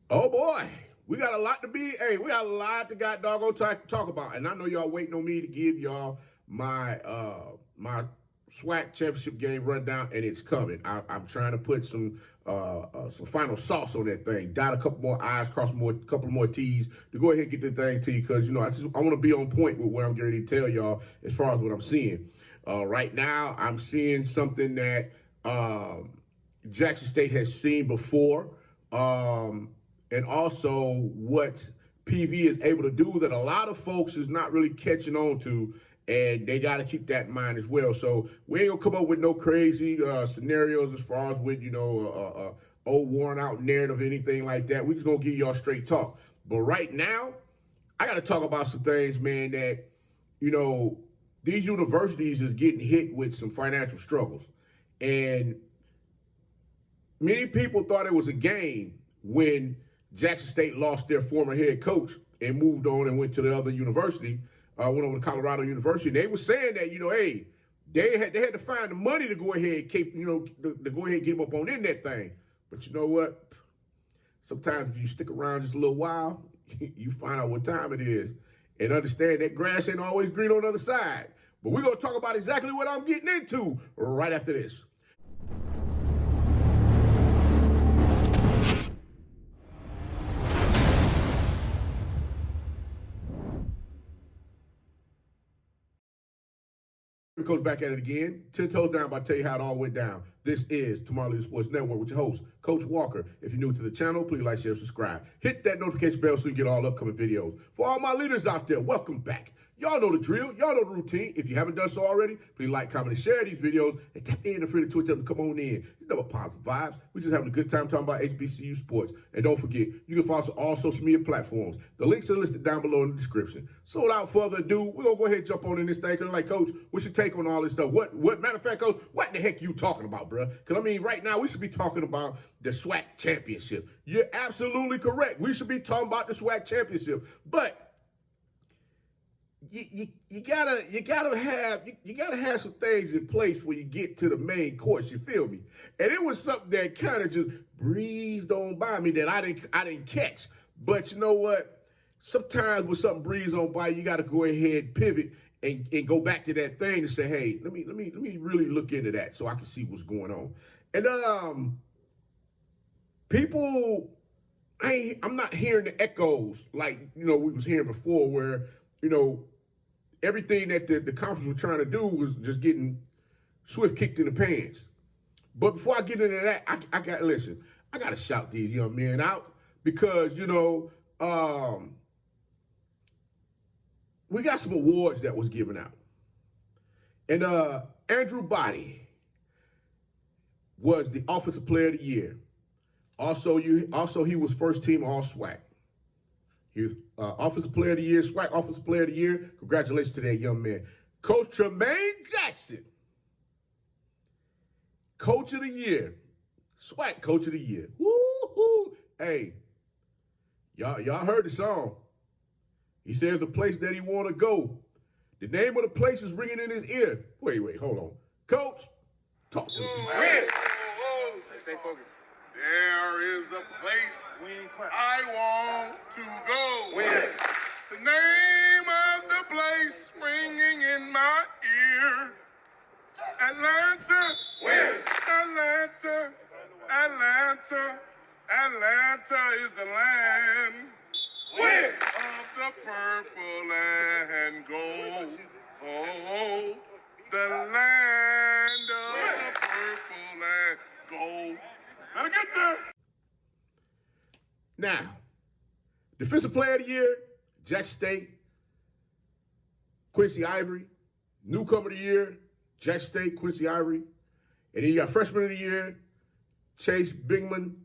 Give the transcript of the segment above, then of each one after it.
Oh boy, we got a lot to be. Hey, we got a lot to talk about, and I know y'all waiting on me to give y'all my my SWAC championship game rundown, and it's coming. I'm trying to put some final sauce on that thing. Dot a couple more I's, cross a couple more T's to go ahead and get the thing to you, because I want to be on point with what I'm getting ready to tell y'all as far as what I'm seeing. Right now, I'm seeing something that Jackson State has seen before. And also what PV is able to do that a lot of folks is not really catching on to, and they got to keep that in mind as well. So we ain't gonna come up with no crazy scenarios as far as with, old worn out narrative, anything like that. We just gonna give y'all straight talk. But right now, I got to talk about some things, man, that, these universities is getting hit with some financial struggles. And many people thought it was a game when Jackson State lost their former head coach and moved on and went to the other university, went over to Colorado University. And they were saying that, hey, they had to find the money to go ahead and keep, to go ahead and get them up on in that thing. But you know what? Sometimes if you stick around just a little while, you find out what time it is and understand that grass ain't always green on the other side. But we're going to talk about exactly what I'm getting into right after this. Coach back at it again. 10 toes down, about to tell you how it all went down. This is Tomorrow Leader Sports Network with your host, Coach Walker. If you're new to the channel, please like, share, subscribe. Hit that notification bell so you get all upcoming videos. For all my leaders out there, welcome back. Y'all know the drill. Y'all know the routine. If you haven't done so already, please like, comment, and share these videos. And tap in and free to Twitter to come on in. You know, positive vibes. We're just having a good time talking about HBCU sports. And don't forget, you can follow us on all social media platforms. The links are listed down below in the description. So without further ado, we're going to go ahead and jump on in this thing. Cause like, Coach, what's your take on all this stuff? What matter of fact, Coach, what in the heck you talking about, bro? Because, right now we should be talking about the SWAC championship. You're absolutely correct. We should be talking about the SWAC championship. But you gotta have some things in place when you get to the main course. You feel me? And it was something that kind of just breezed on by me that I didn't catch. But you know what? Sometimes when something breezes on by, you got to go ahead, pivot, and go back to that thing and say, hey, let me really look into that so I can see what's going on. And people, I'm not hearing the echoes like we was hearing before, where everything that the conference was trying to do was just getting swift kicked in the pants. But before I get into that, I got to shout these young men out, because, we got some awards that was given out. And Andrew Body was the Offensive Player of the Year. Also, he was first team All-SWAC. He was Offensive Player of the Year, SWAC Offensive Player of the Year. Congratulations to that young man. Coach Tremaine Jackson, Coach of the Year, SWAC Coach of the Year. Woo-hoo. Hey, y'all heard the song. He says the place that he want to go. The name of the place is ringing in his ear. Wait, hold on. Coach, talk to the people. Stay focused. There is a place I want to go. The name of the place ringing in my ear. Atlanta. Atlanta is the land of the purple and gold. Oh, the land of the purple and gold. Gotta get there. Now, Defensive Player of the Year, Jackson State, Quincy Ivory. Newcomer of the Year, Jackson State, Quincy Ivory. And then you got Freshman of the Year, Chase Bingman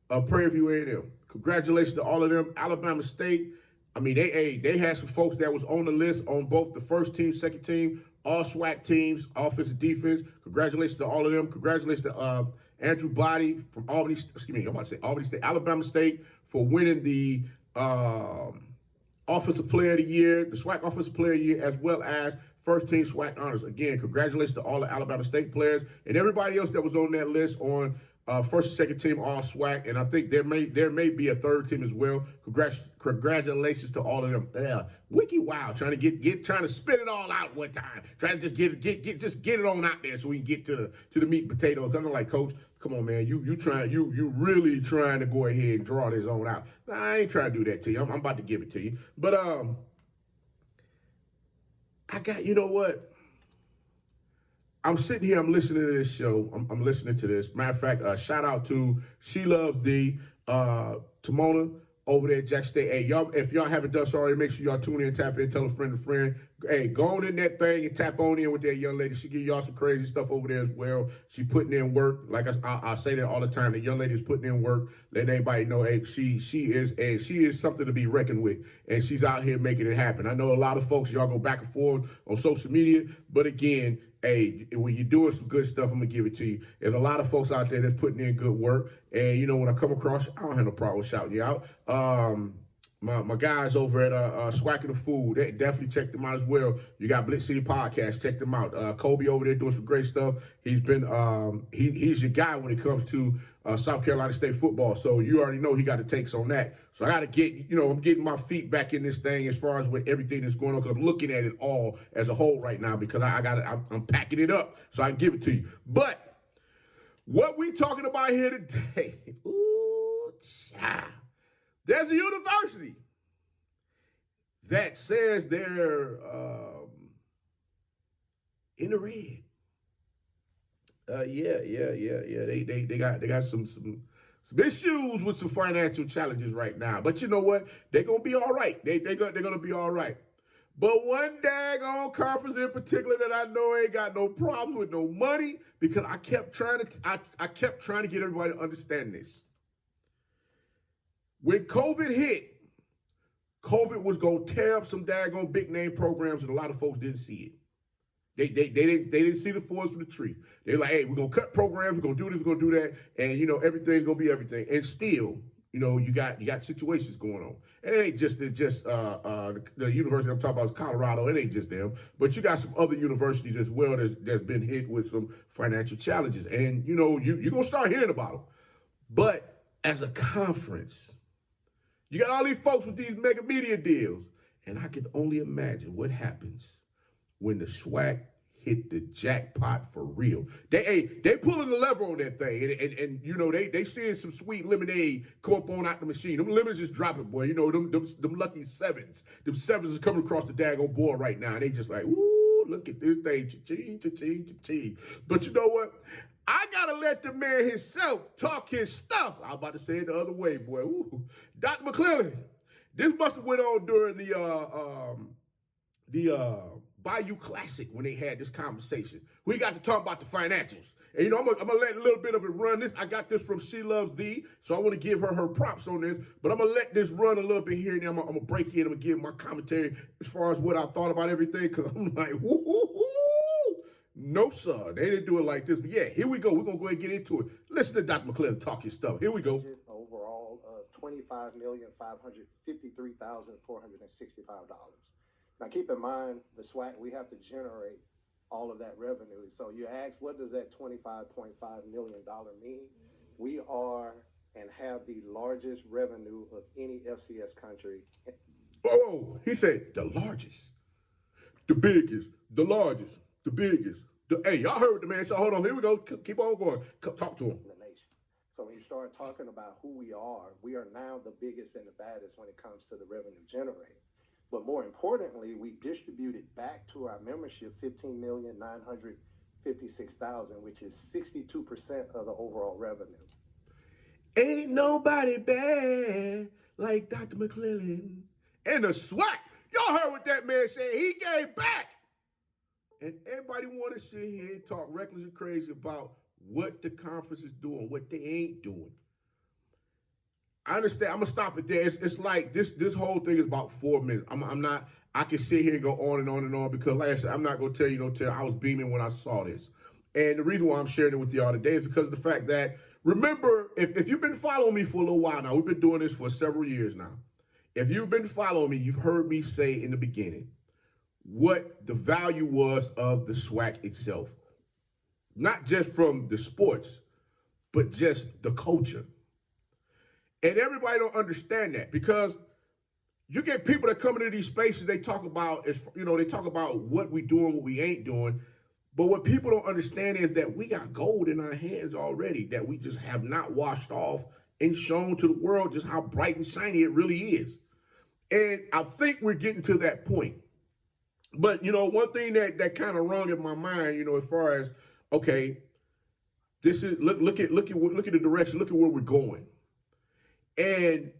of Prairie View A&M. Congratulations to all of them. Alabama State, they had some folks that was on the list on both the first team, second team, all SWAC teams, offense and defense. Congratulations to all of them. Congratulations to Andrew Body from Albany State, Alabama State, for winning the Offensive Player of the Year, the SWAC Offensive Player of the Year, as well as first team SWAC honors. Again, congratulations to all the Alabama State players and everybody else that was on that list on first and second team All-SWAC, and I think there may be a third team as well. Congratulations to all of them. Wiki wow, trying to spit it all out one time, trying to just get it on out there so we can get to the meat and potatoes. I'm like, Coach, come on, man, you really trying to go ahead and draw this on out. Nah, I ain't trying to do that to you. I'm about to give it to you, but I got, you know what? I'm sitting here, I'm listening to this show. I'm listening to this. Matter of fact, shout out to She Loves the Timona over there at Jack State. Hey, y'all, if y'all haven't done so already, make sure y'all tune in, tap in, tell a friend to friend. Hey, go on in that thing and tap on in with that young lady. She give y'all some crazy stuff over there as well. She putting in work. Like I say that all the time. The young lady is putting in work. Letting everybody know, hey, she is something to be reckoned with, and she's out here making it happen. I know a lot of folks, y'all go back and forth on social media, but again, hey, when you're doing some good stuff, I'm going to give it to you. There's a lot of folks out there that's putting in good work. And, you know, when I come across you, I don't have no problem with shouting you out. My guys over at SWAC the Food, they definitely check them out as well. You got Blitz City Podcast, check them out. Kobe over there doing some great stuff. He's been he's your guy when it comes to South Carolina State football. So you already know he got the takes on that. So I got to get, you know, I'm getting my feet back in this thing as far as with everything that's going on, because I'm looking at it all as a whole right now, because I'm packing it up so I can give it to you. But what we talking about here today, ooh, child. There's a university that says they're in the red. They got some issues with some financial challenges right now. But you know what? They're gonna be all right. They're gonna be all right. But one daggone conference in particular that I know ain't got no problem with no money, because I kept trying to get everybody to understand this. When COVID hit, COVID was gonna tear up some daggone big name programs, and a lot of folks didn't see it. They didn't see the forest from the tree. They're like, hey, we're gonna cut programs, we're gonna do this, we're gonna do that, and you know, everything's gonna be everything. And still, you know, you got situations going on. And it ain't just the university I'm talking about is Colorado. It ain't just them, but you got some other universities as well that's been hit with some financial challenges. And you know, you're gonna start hearing about them. But as a conference, you got all these folks with these mega media deals, and I can only imagine what happens when the SWAC hit the jackpot for real. They pulling the lever on that thing, and you know, they seeing some sweet lemonade come up on out the machine. Them lemons just dropping, boy. You know, them lucky sevens. Them sevens is coming across the daggone board right now, and they just like, ooh, look at this thing, cha-ching, cha-ching, cha-ching. But you know what? I gotta let the man himself talk his stuff. I was about to say it the other way, boy. Ooh. Dr. McClelland, this must have went on during the Bayou Classic when they had this conversation. We got to talk about the financials. And, you know, I'm gonna let a little bit of it run. I got this from She Loves Thee, so I want to give her props on this. But I'm going to let this run a little bit here, and then I'm going to break in. I'm going to give my commentary as far as what I thought about everything, because I'm like, woo. No, sir. They didn't do it like this. But, yeah, here we go. We're going to go ahead and get into it. Listen to Dr. McClelland talk his stuff. Here we go. Overall of $25,553,465. Now, keep in mind, the SWAC, we have to generate all of that revenue. So you ask, what does that $25.5 million mean? We are and have the largest revenue of any FCS country. Oh, he said the largest, the biggest, the largest, the biggest. Hey, y'all heard what the man said. Hold on, here we go. Keep on going. Talk to him. The nation. So when you start talking about who we are now the biggest and the baddest when it comes to the revenue generated. But more importantly, we distributed back to our membership 15,956,000, which is 62% of the overall revenue. Ain't nobody bad like Dr. McClelland. And the SWAC. Y'all heard what that man said. He gave back. And everybody want to sit here and talk reckless and crazy about what the conference is doing, what they ain't doing. I understand. I'm gonna stop it there. It's like this whole thing is about 4 minutes. I can sit here and go on and on and on, because like I said, I'm not gonna tell you no tale. I was beaming when I saw this. And the reason why I'm sharing it with y'all today is because of the fact that, remember, if you've been following me for a little while now, we've been doing this for several years now. If you've been following me, you've heard me say in the beginning what the value was of the SWAC itself. Not just from the sports, but just the culture. And everybody don't understand that, because you get people that come into these spaces, they talk about, they talk about what we doing, what we ain't doing. But what people don't understand is that we got gold in our hands already that we just have not washed off and shown to the world just how bright and shiny it really is. And I think we're getting to that point. But, one thing that kind of rung in my mind, as far as, okay, this is, look at the direction, look at where we're going. And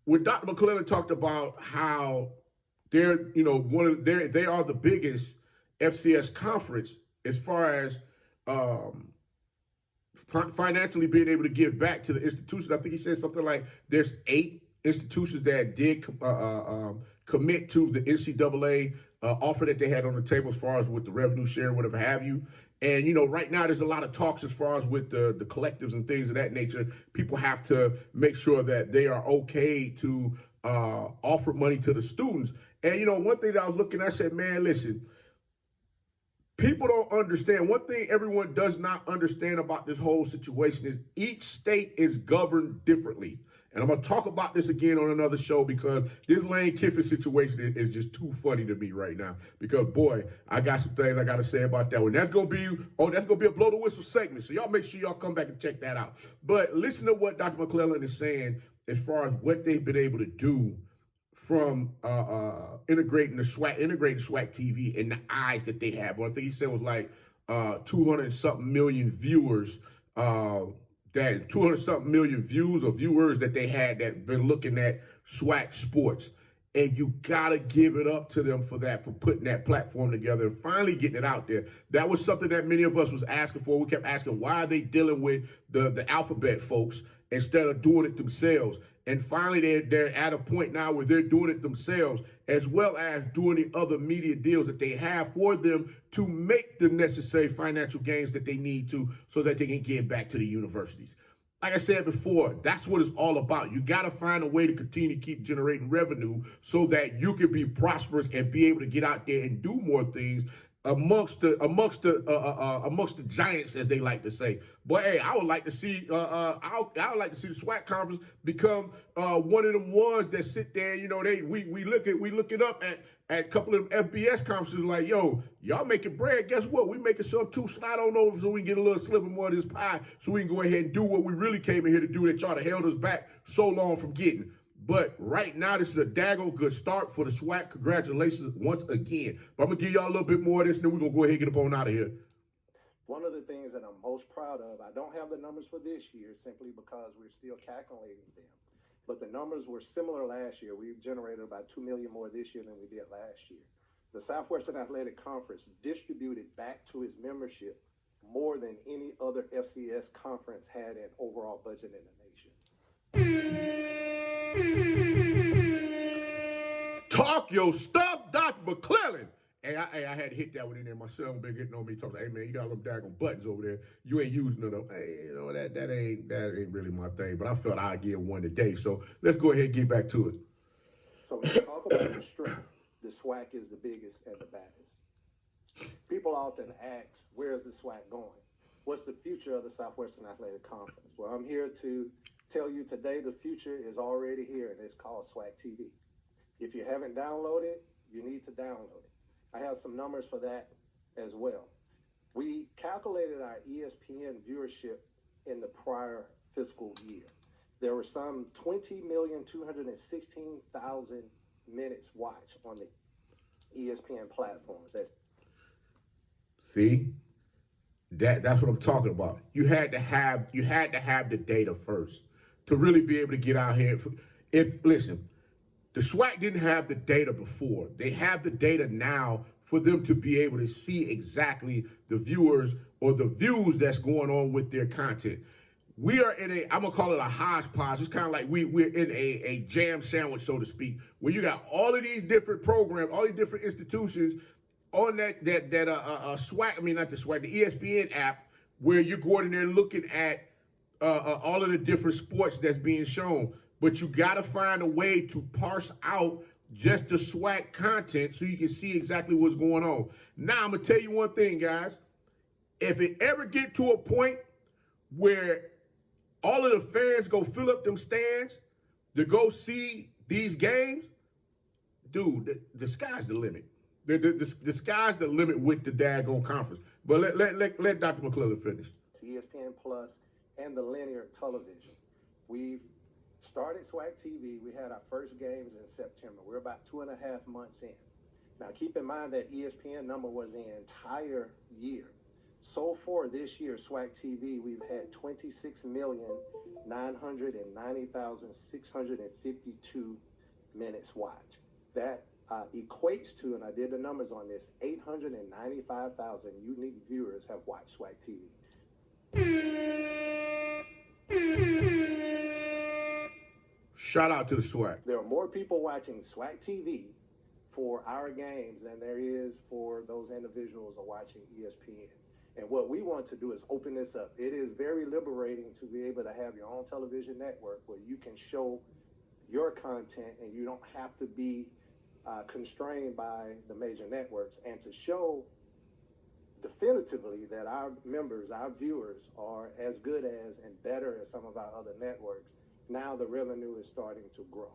when Dr. McClelland talked about how they're, they are the biggest FCS conference as far as financially being able to give back to the institutions. I think he said something like there's 8 institutions that did commit to the NCAA offer that they had on the table as far as with the revenue share, whatever have you. And, right now there's a lot of talks as far as with the collectives and things of that nature. People have to make sure that they are okay to offer money to the students. And, one thing that I was looking at, I said, man, listen, people don't understand. One thing everyone does not understand about this whole situation is each state is governed differently. And I'm going to talk about this again on another show, because this Lane Kiffin situation is just too funny to me right now. Because, boy, I got some things I got to say about that one. That's going to be a blow the whistle segment. So y'all make sure y'all come back and check that out. But listen to what Dr. McClelland is saying as far as what they've been able to do from integrating SWAC TV and the eyes that they have. One thing he said was like 200-something million viewers, that 200-something million views or viewers that they had that been looking at SWAC sports. And you got to give it up to them for that, for putting that platform together and finally getting it out there. That was something that many of us was asking for. We kept asking, why are they dealing with the alphabet folks instead of doing it themselves? And finally, they're at a point now where they're doing it themselves, as well as doing the other media deals that they have for them to make the necessary financial gains that they need to, so that they can give back to the universities. Like I said before, that's what it's all about. You got to find a way to continue to keep generating revenue so that you can be prosperous and be able to get out there and do more things amongst the giants, as they like to say. But hey, I would like to see I would like to see the SWAC conference become one of them ones that sit there. We look it up at a couple of them FBS conferences, like, yo, y'all making bread. Guess what? We making sure two slide on over so we can get a little sliver more of this pie, so we can go ahead and do what we really came in here to do that y'all held us back so long from getting. But right now, this is a daggone good start for the SWAC. Congratulations once again. But I'm going to give y'all a little bit more of this, and then we're going to go ahead and get up on out of here. One of the things that I'm most proud of, I don't have the numbers for this year simply because we're still calculating them. But the numbers were similar last year. We generated about $2 million more this year than we did last year. The Southwestern Athletic Conference distributed back to its membership more than any other FCS conference had an overall budget in the nation. Talk your stuff, Dr. McClelland. Hey, I had to hit that one in there. My son been getting on me, talking, hey man, you got a little daggone buttons over there. You ain't using them. Hey, that ain't really my thing. But I felt I'd give one today. So let's go ahead and get back to it. So when you talk about the strength, the SWAC is the biggest and the baddest. People often ask, where's the SWAC going? What's the future of the Southwestern Athletic Conference? Well, I'm here to tell you today the future is already here, and it's called SWAC TV. If you haven't downloaded it, you need to download it. I have some numbers for that as well. We calculated our ESPN viewership in the prior fiscal year. There were some 20,216,000 minutes watched on the ESPN platforms. See? That's what I'm talking about. You had to have the data first to really be able to get out here. Listen, the SWAC didn't have the data before. They have the data now for them to be able to see exactly the viewers or the views that's going on with their content. We are in I'm gonna call it a hodgepodge. It's kind of like we're in a jam sandwich, so to speak, where you got all of these different programs, all these different institutions on that SWAC, I mean, not the SWAC, the ESPN app, where you're going in there looking at all of the different sports that's being shown. But you got to find a way to parse out just the SWAC content so you can see exactly what's going on. Now, I'm going to tell you one thing, guys. If it ever get to a point where all of the fans go fill up them stands to go see these games, dude, the sky's the limit. The sky's the limit with the daggone conference. But let Dr. McClelland finish. ESPN Plus and the linear television. We've started SWAC TV. We had our first games in September. We're about 2.5 months in. Now, keep in mind that ESPN number was the entire year. So far this year, SWAC TV, we've had 26,990,652 minutes watched. That equates to, and I did the numbers on this, 895,000 unique viewers have watched SWAC TV. Shout out to the SWAC. There are more people watching SWAC TV for our games than there is for those individuals are watching ESPN. And what we want to do is open this up. It is very liberating to be able to have your own television network where you can show your content and you don't have to be constrained by the major networks, and to show definitively that our members, our viewers, are as good as and better as some of our other networks. Now the revenue is starting to grow.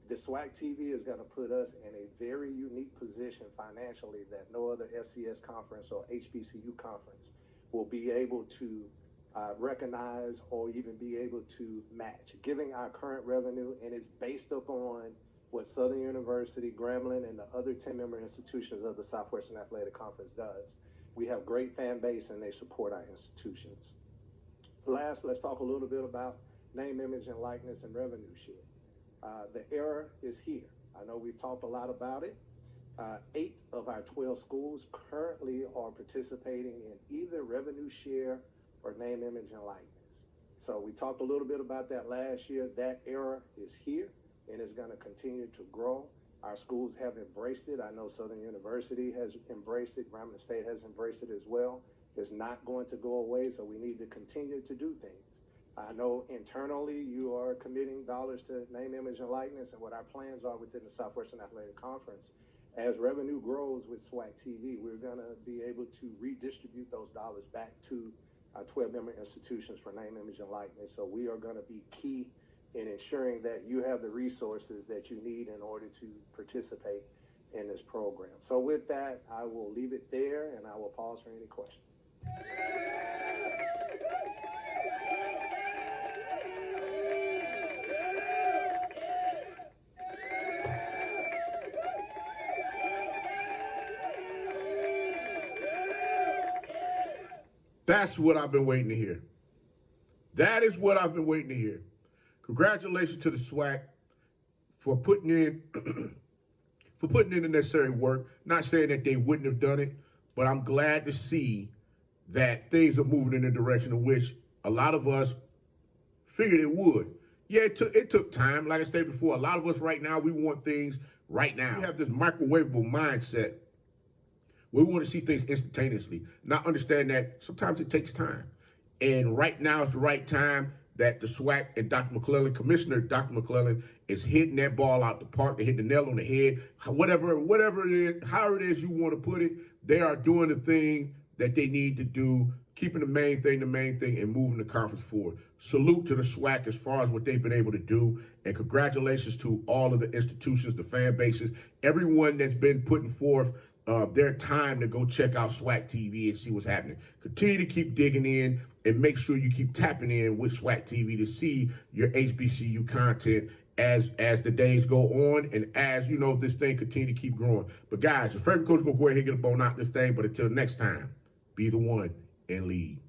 The SWAC TV is going to put us in a very unique position financially that no other FCS conference or HBCU conference will be able to recognize or even be able to match, giving our current revenue, and it's based upon what Southern University, Grambling, and the other 10-member institutions of the Southwestern Athletic Conference does. We have great fan base and they support our institutions. Last, let's talk a little bit about name, image, and likeness and revenue share. The era is here. I know we've talked a lot about it. 8 of our 12 schools currently are participating in either revenue share or name, image, and likeness. So we talked a little bit about that last year. That era is here and is going to continue to grow. Our schools have embraced it. I know Southern University has embraced it. Grambling State has embraced it as well. It's not going to go away, so we need to continue to do things. I know internally you are committing dollars to name, image, and likeness, and what our plans are within the Southwestern Athletic Conference. As revenue grows with SWAC TV, we're going to be able to redistribute those dollars back to our 12-member institutions for name, image, and likeness. So we are going to be key in ensuring that you have the resources that you need in order to participate in this program. So with that, I will leave it there and I will pause for any questions. That's what I've been waiting to hear. That is what I've been waiting to hear. Congratulations to the SWAC for putting in the necessary work. Not saying that they wouldn't have done it, but I'm glad to see that things are moving in the direction in which a lot of us figured it would. Yeah, it took time. Like I said before, a lot of us right now, we want things right now. We have this microwavable mindset. We want to see things instantaneously, not understand that sometimes it takes time. And right now is the right time that the SWAC and Dr. McClelland, Commissioner Dr. McClelland, is hitting that ball out the park. They hit the nail on the head. Whatever it is, however it is you want to put it, they are doing the thing that they need to do, keeping the main thing, and moving the conference forward. Salute to the SWAC as far as what they've been able to do, and congratulations to all of the institutions, the fan bases, everyone that's been putting forth their time to go check out SWAC TV and see what's happening. Continue to keep digging in and make sure you keep tapping in with SWAC TV to see your HBCU content as the days go on and as, you know, this thing continue to keep growing. But guys, your favorite coach is going to go ahead and get a bone out this thing. But until next time, be the one and lead.